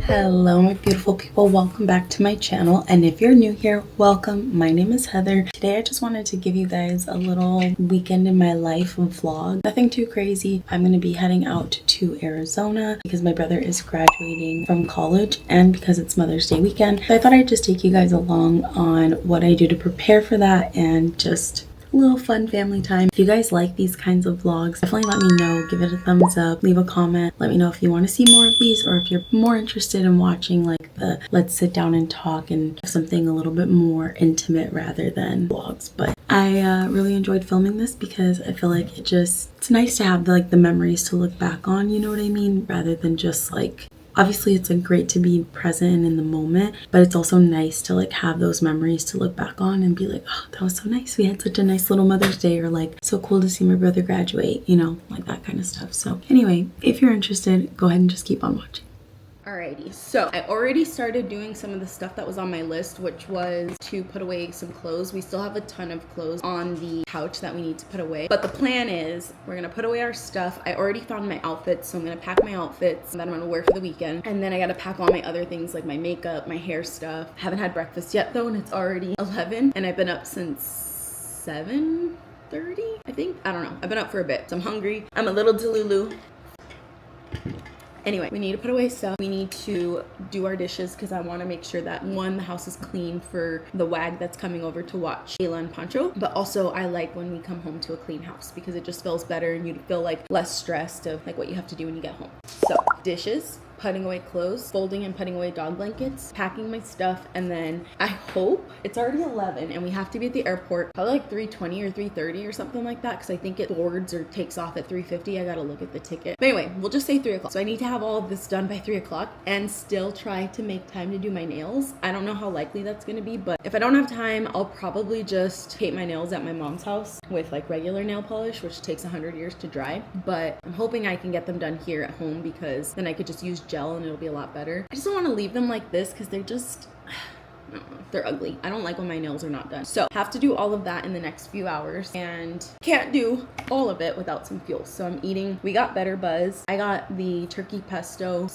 Hello my beautiful people, welcome back to my channel, and if you're new here, welcome. My name is Heather. Today I just wanted to give you guys a little weekend in my life vlog. Nothing too crazy. I'm going to be heading out to Arizona because my brother is graduating from college and because it's Mother's Day weekend. So I thought I'd just take you guys along on what I do to prepare for that and just a little fun family time. If you guys like these kinds of vlogs, definitely let me know. Give it a thumbs up, leave a comment, let me know if you want to see more of these or if you're more interested in watching like the let's sit down and talk and something a little bit more intimate rather than vlogs. But I really enjoyed filming this because I feel like it's nice to have the memories to look back on, you know what I mean, rather than just like, obviously it's great to be present in the moment, but it's also nice to have those memories to look back on and be like, oh, that was so nice, we had such a nice little Mother's Day, or like so cool to see my brother graduate, you know, like that kind of stuff. So anyway, if you're interested, go ahead and just keep on watching. Alrighty, so I already started doing some of the stuff that was on my list, which was to put away some clothes. We still have a ton of clothes on the couch that we need to put away, but the plan is we're gonna put away our stuff. I already found my outfits, so I'm gonna pack my outfits that I'm gonna wear for the weekend, and then I gotta pack all my other things like my makeup, my hair stuff. Haven't had breakfast yet though, and it's already 11, and I've been up since 7:30, I think. I don't know, I've been up for a bit, so I'm hungry. I'm a little delulu. Anyway, we need to put away stuff. We need to do our dishes because I want to make sure that one, the house is clean for the wag that's coming over to watch Ayla and Pancho. But also I like when we come home to a clean house because it just feels better and you feel like less stressed of like what you have to do when you get home. So dishes, putting away clothes, folding and putting away dog blankets, packing my stuff, and then I hope it's already 11 and we have to be at the airport probably like 3:20 or 3:30 or something like that because I think it boards or takes off at 3:50. I gotta look at the ticket. But anyway, we'll just say 3 o'clock. So I need to have all of this done by 3 o'clock and still try to make time to do my nails. I don't know how likely that's gonna be, but if I don't have time, I'll probably just paint my nails at my mom's house with like regular nail polish, which takes 100 years to dry. But I'm hoping I can get them done here at home because then I could just use gel and it'll be a lot better. I just don't want to leave them like this because they're just, I don't know, they're ugly. I don't like when my nails are not done. So have to do all of that in the next few hours and can't do all of it without some fuel. So I'm eating, we got Better Buzz. I got the turkey pesto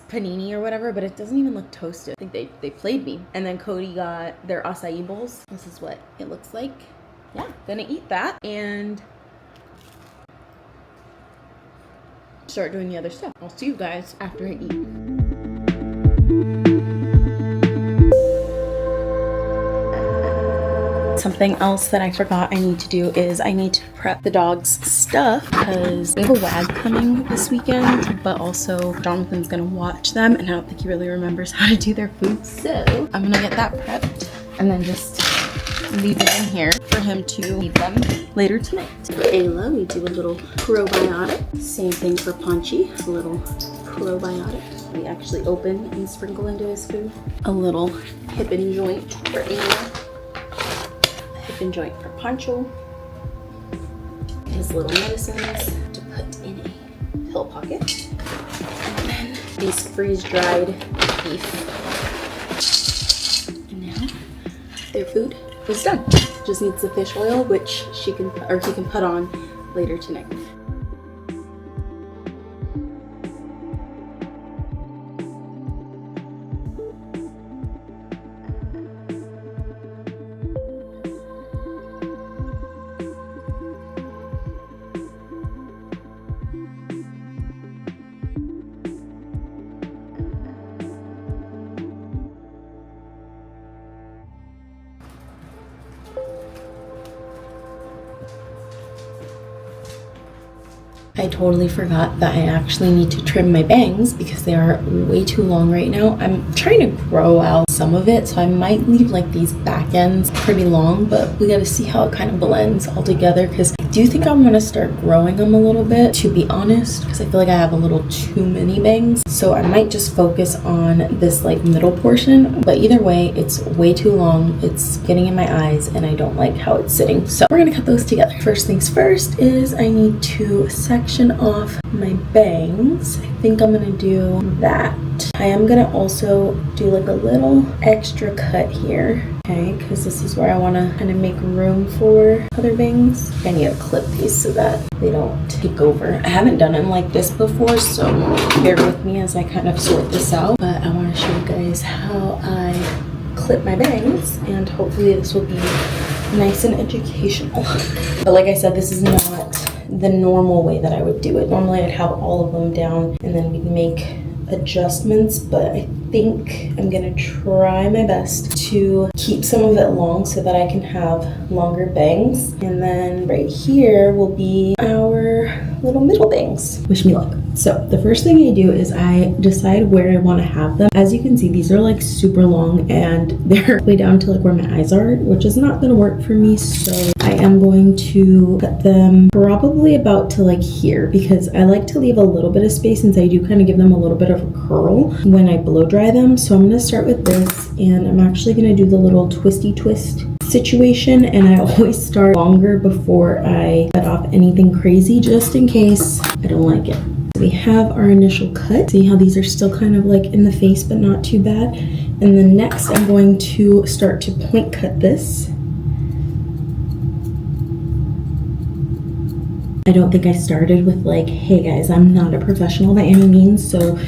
panini or whatever, but it doesn't even look toasted. I think they played me. And then Cody got their acai bowls. This is what it looks like. Yeah, gonna eat that and start doing the other stuff. I'll see you guys after I eat. Something else that I forgot I need to do is I need to prep the dog's stuff because we have a wag coming this weekend, but also Jonathan's gonna watch them and I don't think he really remembers how to do their food. So I'm gonna get that prepped and then just leave it in here for him to eat them later tonight. For Ayla, we do a little probiotic. Same thing for Punchy, a little probiotic. We actually open and sprinkle into his food. A little hip and joint for Ayla. A hip and joint for Pancho. His little medicines to put in a pill pocket. And then these freeze-dried beef. And now their food is done. Just needs the fish oil, which he can put on later tonight. I totally forgot that I actually need to trim my bangs because they are way too long right now. I'm trying to grow out some of it, so I might leave like these back ends pretty long, but we gotta see how it kind of blends all together because I do think I'm gonna start growing them a little bit, to be honest, because I feel like I have a little too many bangs. So I might just focus on this like middle portion, but either way, it's way too long. It's getting in my eyes and I don't like how it's sitting. So we're gonna cut those together. First things first is I need to section off my bangs. I think I'm gonna do that. I am gonna also do like a little extra cut here, okay, because this is where I want to kind of make room for other bangs. I need to clip these so that they don't take over. I haven't done them like this before, so bear with me as I kind of sort this out, but I want to show you guys how I clip my bangs, and hopefully this will be nice and educational. But like I said, this is not the normal way that I would do it. Normally I'd have all of them down and then we'd make adjustments, but I think I'm gonna try my best to keep some of it long so that I can have longer bangs. And then right here will be our little middle bangs. Wish me luck. So the first thing I do is I decide where I want to have them. As you can see, these are like super long and they're way down to like where my eyes are, which is not gonna work for me. So I am going to cut them probably about to like here, because I like to leave a little bit of space since I do kind of give them a little bit of a curl when I blow dry them. So I'm going to start with this, and I'm actually going to do the little twisty twist situation, and I always start longer before I cut off anything crazy just in case I don't like it. So we have our initial cut. See how these are still kind of like in the face but not too bad. And then next I'm going to start to point cut this. I don't think I started with like, hey guys, I'm not a professional by any means, so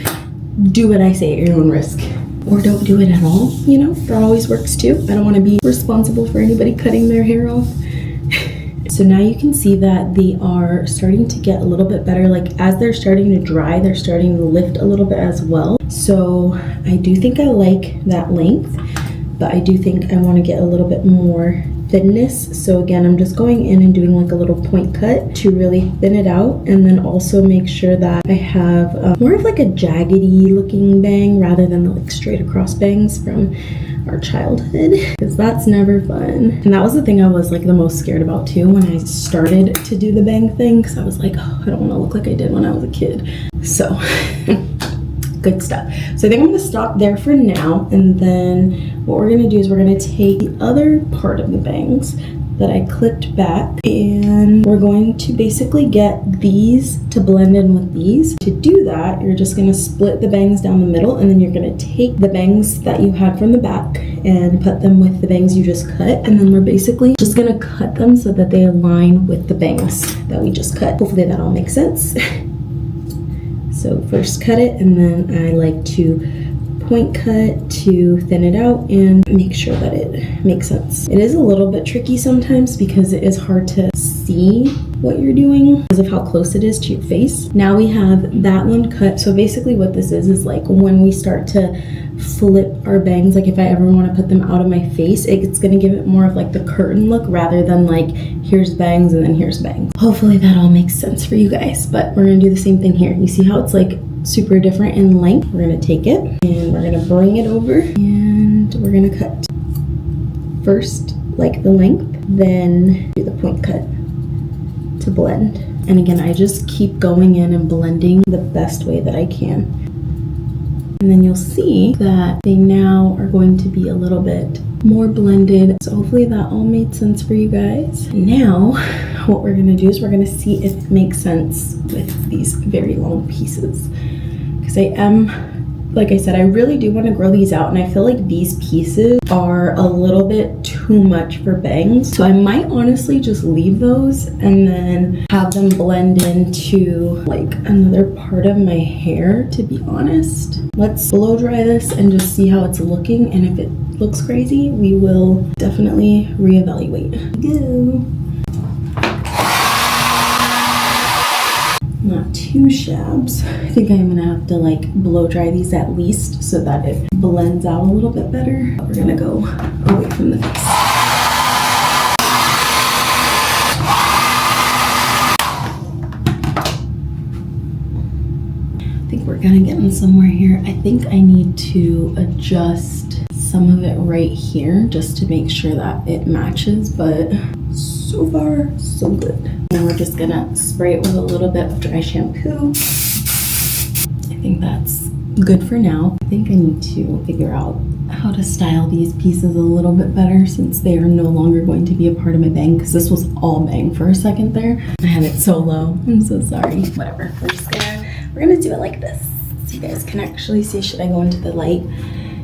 do what I say at your own risk. Or don't do it at all, you know, that always works too. I don't want to be responsible for anybody cutting their hair off. So now you can see that they are starting to get a little bit better. Like as they're starting to dry, they're starting to lift a little bit as well. So I do think I like that length, but I do think I want to get a little bit more thinness. So again, I'm just going in and doing like a little point cut to really thin it out, and then also make sure that I have more of like a jaggedy looking bang rather than the like straight across bangs from our childhood, because that's never fun. And that was the thing I was like the most scared about too when I started to do the bang thing, because I was like, oh, I don't want to look like I did when I was a kid. So good stuff. So I think I'm going to stop there for now, and then what we're going to do is we're going to take the other part of the bangs that I clipped back, and we're going to basically get these to blend in with these. To do that, you're just going to split the bangs down the middle, and then you're going to take the bangs that you had from the back and put them with the bangs you just cut, and then we're basically just going to cut them so that they align with the bangs that we just cut. Hopefully that all makes sense. So first cut it, and then I like to point cut to thin it out and make sure that it makes sense. It is a little bit tricky sometimes because it is hard to see what you're doing because of how close it is to your face. Now we have that one cut. So basically what this is like when we start to flip our bangs, like if I ever want to put them out of my face, it's going to give it more of like the curtain look rather than like here's bangs and then here's bangs. Hopefully that all makes sense for you guys, but we're going to do the same thing here. You see how it's like super different in length? We're going to take it and we're going to bring it over and we're going to cut. First like the length, then do the point cut to blend. And again, I just keep going in and blending the best way that I can. And then you'll see that they now are going to be a little bit more blended. So hopefully that all made sense for you guys. Now, what we're gonna do is we're gonna see if it makes sense with these very long pieces. Because I am, like I said, I really do want to grow these out, and I feel like these pieces are a little bit too much for bangs. So I might honestly just leave those and then have them blend into like another part of my hair, to be honest. Let's blow dry this and just see how it's looking, and if it looks crazy, we will definitely reevaluate. Go. Not too shabs. I think I'm gonna have to like blow dry these at least so that it blends out a little bit better. But we're gonna go away from the face. I think we're kind of getting somewhere here. I think I need to adjust some of it right here just to make sure that it matches, but so So far, so good. Now we're just gonna spray it with a little bit of dry shampoo. I think that's good for now. I think I need to figure out how to style these pieces a little bit better since they are no longer going to be a part of my bang, because this was all bang for a second there. I had it so low. I'm so sorry. Whatever. We're gonna do it like this so you guys can actually see. Should I go into the light?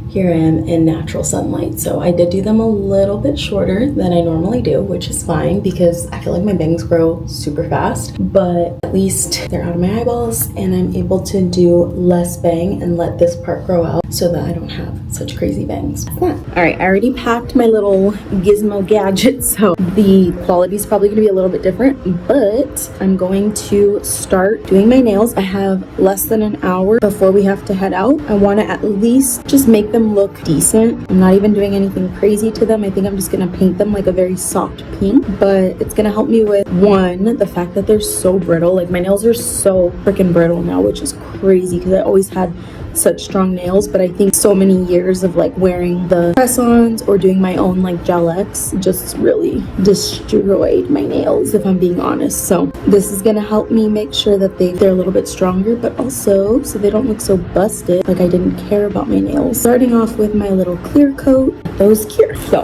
Here I am in natural sunlight. So I did do them a little bit shorter than I normally do, which is fine because I feel like my bangs grow super fast, but at least they're out of my eyeballs and I'm able to do less bang and let this part grow out so that I don't have such crazy bangs. All right, I already packed my little gizmo gadget, so the quality is probably gonna be a little bit different, but I'm going to start doing my nails. I have less than an hour before we have to head out. I wanna at least just make them look decent. I'm not even doing anything crazy to them. I think I'm just gonna paint them like a very soft pink, but it's gonna help me with, one, the fact that they're so brittle. Like my nails are so freaking brittle now, which is crazy because I always had such strong nails, but I think so many years of like wearing the press-ons or doing my own like gel X just really destroyed my nails, if I'm being honest. So this is gonna help me make sure that they're a little bit stronger, but also so they don't look so busted like I didn't care about my nails. Starting off with my little clear coat, those cure. So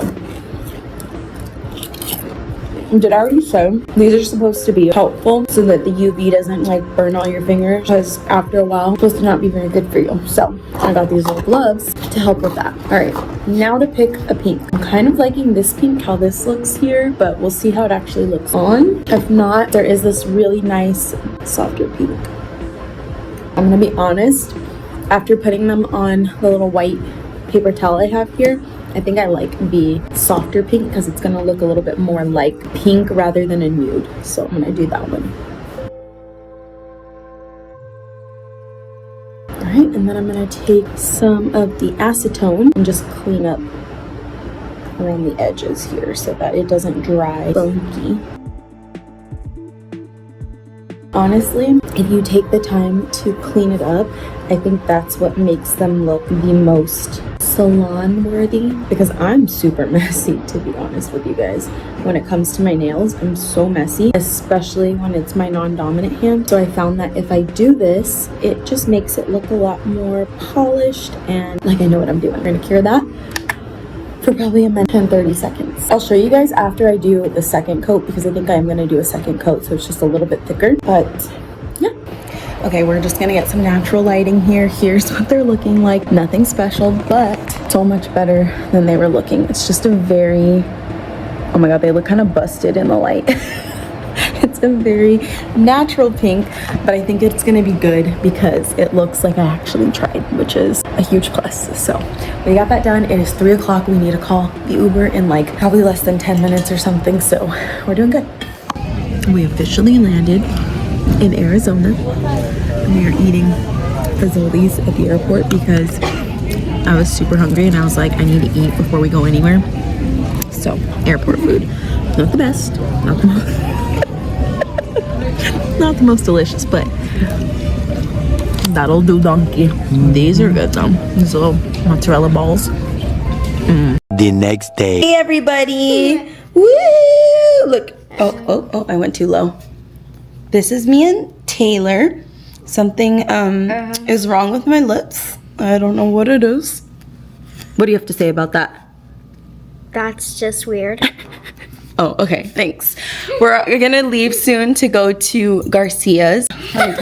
did I already say these are supposed to be helpful so that the UV doesn't like burn all your fingers, because after a while it's supposed to not be very good for you. So I got these little gloves to help with that. All right, now to pick a pink. I'm kind of liking this pink, how this looks here, but we'll see how it actually looks on. If not, there is this really nice softer pink. I'm gonna be honest, after putting them on the little white paper towel I have here, I think I like the softer pink because it's gonna look a little bit more like pink rather than a nude. So I'm gonna do that one. All right, and then I'm gonna take some of the acetone and just clean up around the edges here so that it doesn't dry funky. Honestly, if you take the time to clean it up, I think that's what makes them look the most salon worthy, because I'm super messy, to be honest with you guys. When it comes to my nails, I'm so messy, especially when it's my non-dominant hand. So I found that if I do this, it just makes it look a lot more polished and like I know what I'm doing. I'm gonna cure that for probably a minute and 30 seconds. I'll show you guys after I do the second coat, because I think I'm gonna do a second coat so it's just a little bit thicker, but yeah. Okay, we're just gonna get some natural lighting here. Here's what they're looking like. Nothing special, but so much better than they were looking. It's just a very, oh my God, they look kind of busted in the light. It's a very natural pink, but I think it's gonna be good because it looks like I actually tried, which is a huge plus. So we got that done. It is 3 o'clock. We need to call the Uber in like probably less than 10 minutes or something. So we're doing good. We officially landed in Arizona. We are eating fazoli's at the airport because I was super hungry and I was like, I need to eat before we go anywhere. So airport food, not the best, not the most not the most delicious, but that'll do, donkey. These are good though. These little mozzarella balls. The next day. Hey everybody! Woo! Look. Oh, I went too low. This is me and Taylor. Something is wrong with my lips. I don't know what it is. What do you have to say about that? That's just weird. Oh, okay, thanks. We're gonna leave soon to go to Garcias. Let me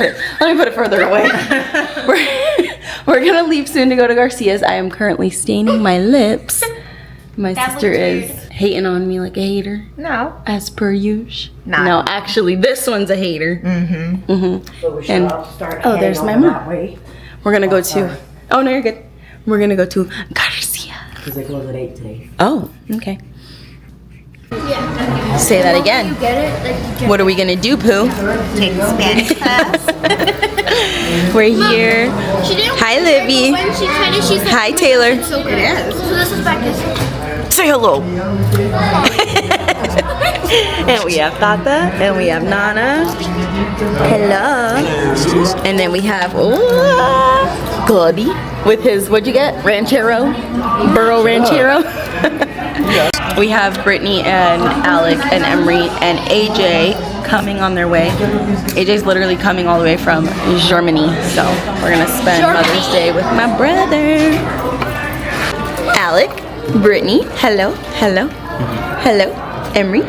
put it further away. We're gonna leave soon to go to Garcias. I am currently staining my lips. My sister is hating on me like a hater. No. As per usual. Nah. No, actually, this one's a hater. So we should all start there's my heading over mom. that way. We're gonna go to. Oh no, you're good. We're gonna go to Garcia. Because they close at 8 today. Oh, okay. Say that again. What are we gonna do, Pooh? Take Spanish class. We're here. Hi, Livy. When she tried it, she said, Hi, Taylor. so good. It is. So this is back this. Say hello. And we have Tata, and we have Nana. Hello. And then we have Cody with his, what'd you get? Ranchero? Burro Ranchero. We have Brittany and Alec and Emery and AJ coming on their way. AJ's literally coming all the way from Germany, so we're gonna spend Mother's Day with my brother. Alec, Brittany, hello, hello, hello, Emery.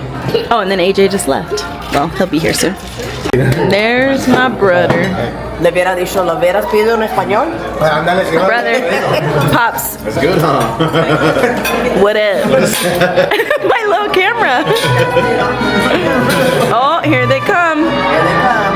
Oh, and then AJ just left. Well, he'll be here soon. There's my brother. Le hubiera dicho, lo hubieras pedido en español. Brother, Pops. That's good, huh? What up? My little camera. Oh, here they come. Here they come.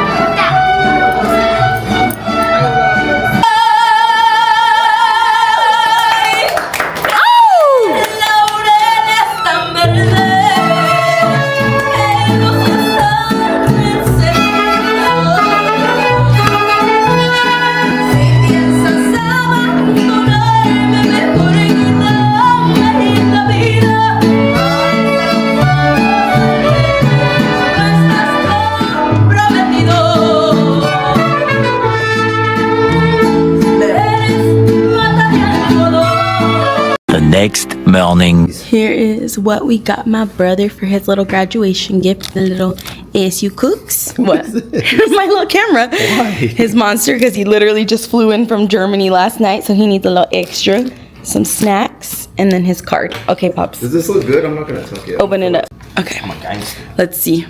Next morning. Here is what we got my brother for his little graduation gift. The little ASU cooks. What? My little camera. Why? His monster, because he literally just flew in from Germany last night, so he needs a little extra. Some snacks, and then his card. Okay, Pops. Does this look good? I'm not gonna tuck it. Open it up. Okay. Come on, guys. Let's see.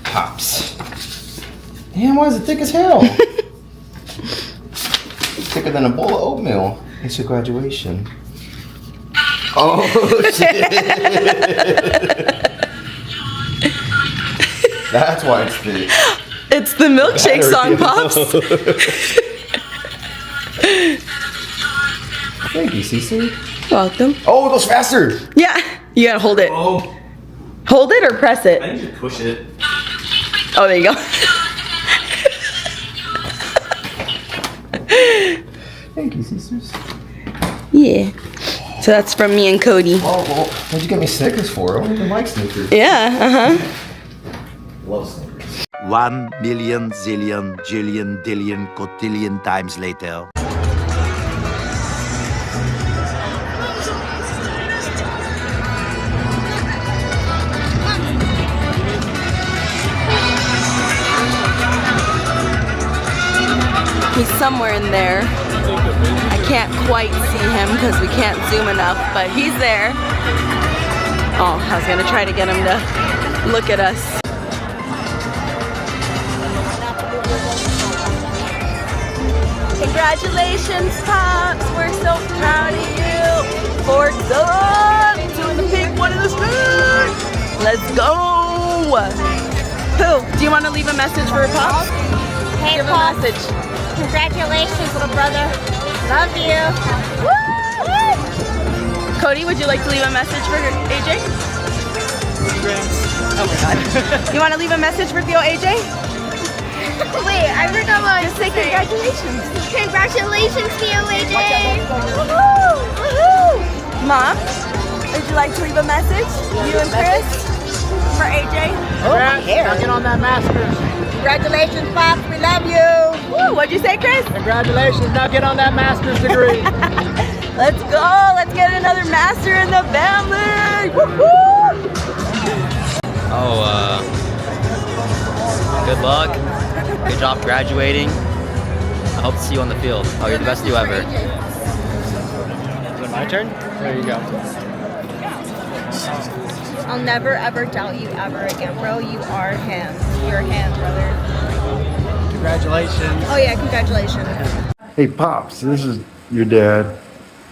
Pops. Damn, why is it thick as hell? Thicker than a bowl of oatmeal. It's your graduation. Oh shit! That's why it's thick. It's the milkshake song, Pops. Thank you, Cece. Welcome. Oh, it goes faster. Yeah, you gotta hold it. Oh, Hold it or press it. I need to push it. Oh, there you go. Thank you, sisters. Yeah. So that's from me and Cody. Oh, well, what'd you get me Snickers for? I don't even like Snickers. Yeah, Love Snickers. 1 million zillion jillion dillion cotillion times later. He's somewhere in there. I can't quite see him because we can't zoom enough, but he's there. Oh, I was gonna try to get him to look at us. Congratulations, Pops! We're so proud of you. Forks up! Doing the pink one in the spoon! Let's go! Who? Do you want to leave a message for Pops? Hey, Give a Pop. message. Congratulations, little brother. Love you. Cody, would you like to leave a message for AJ? Oh my god. You want to leave a message for Theo AJ? Wait, I forgot what I was Say saying. congratulations. Congratulations, Theo AJ. Woohoo! Woohoo! Mom, would you like to leave a message? You and Chris? For AJ? Oh, my hair. Get on that Masters. Congratulations, Pops. We love you. Woo, what'd you say, Chris? Congratulations. Now get on that Master's degree. Let's go! Let's get another master in the family! Woohoo! Good luck. Good job graduating. I hope to see you on the field. Oh, you're the best you ever. Is it my turn? There you go. I'll never ever doubt you ever again, bro. You are him. You're him, brother. Congratulations. Oh yeah, congratulations. Hey, Pops, this is your dad.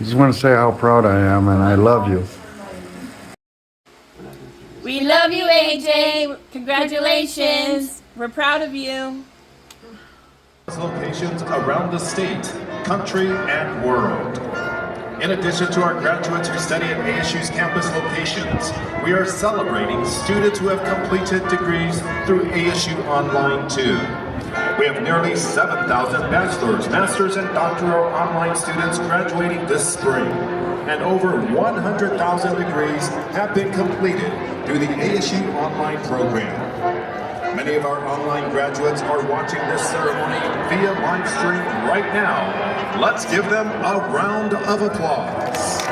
I just want to say how proud I am and I love you. We love you, AJ. Congratulations. We're proud of you. Locations around the state, country, and world. In addition to our graduates who study at ASU's campus locations, we are celebrating students who have completed degrees through ASU Online too. We have nearly 7,000 bachelor's, master's, and doctoral online students graduating this spring, and over 100,000 degrees have been completed through the ASU Online program. Many of our online graduates are watching this ceremony via live stream right now. Let's give them a round of applause.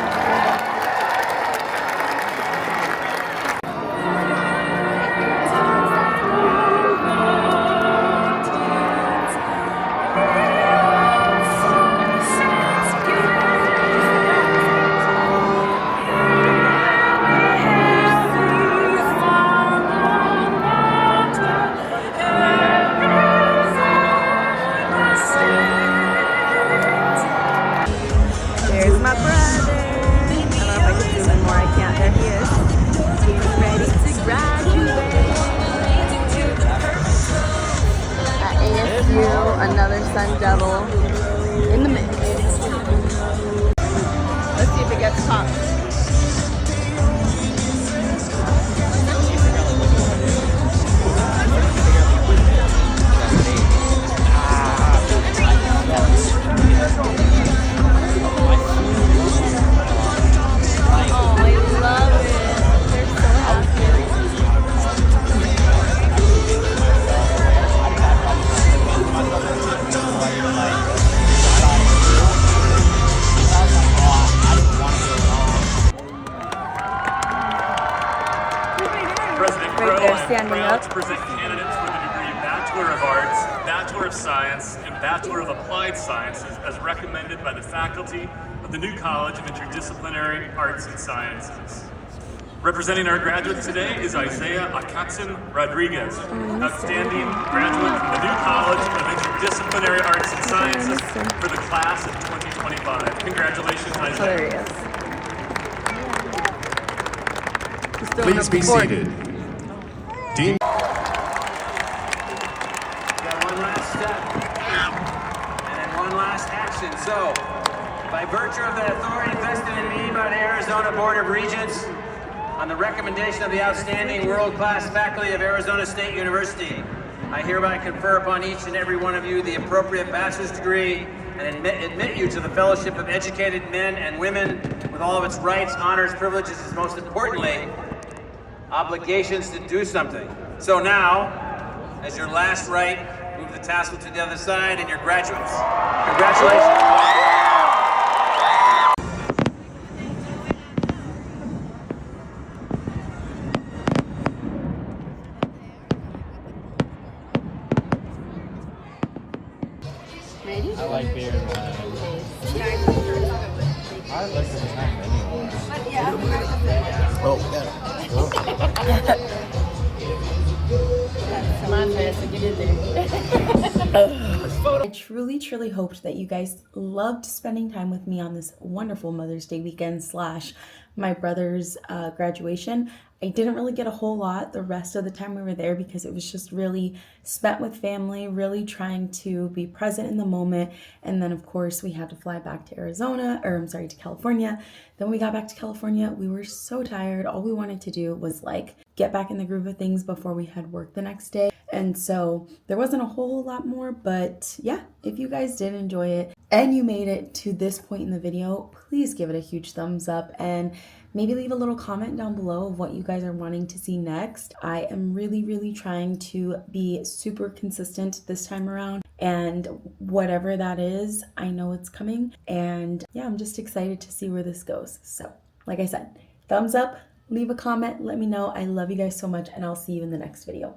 another Sun Devil in the mix. Let's see if it gets popped. Proud to present candidates for the degree Bachelor of Arts, Bachelor of Science, and Bachelor of Applied Sciences as recommended by the faculty of the new College of Interdisciplinary Arts and Sciences. Representing our graduates today is Isaiah Akatsim Rodriguez, outstanding graduate from the new College of Interdisciplinary Arts and Sciences for the class of 2025. Congratulations, Isaiah. Please be seated. Dean. Got one last step, and then one last action. So, by virtue of the authority vested in me by the Arizona Board of Regents, on the recommendation of the outstanding world-class faculty of Arizona State University, I hereby confer upon each and every one of you the appropriate bachelor's degree and admit you to the fellowship of educated men and women with all of its rights, honors, privileges, and most importantly, obligations to do something. So now, as your last right, move the tassel to the other side and your graduates. Congratulations. Ready? I like beer and wine. I like the time anymore. Oh, yeah. Come on, Vanessa, get in there. I truly hoped that you guys loved spending time with me on this wonderful Mother's Day weekend slash my brother's graduation. I didn't really get a whole lot the rest of the time we were there because it was just really spent with family, really trying to be present in the moment. And then of course we had to fly back to to California. Then we got back to California. We were so tired. All we wanted to do was like get back in the groove of things before we had work the next day. And so there wasn't a whole lot more, but yeah, if you guys did enjoy it and you made it to this point in the video, please give it a huge thumbs up and maybe leave a little comment down below of what you guys are wanting to see next. I am really trying to be super consistent this time around, and whatever that is, I know it's coming. And yeah, I'm just excited to see where this goes. So like I said, thumbs up, leave a comment, let me know. I love you guys so much, and I'll see you in the next video.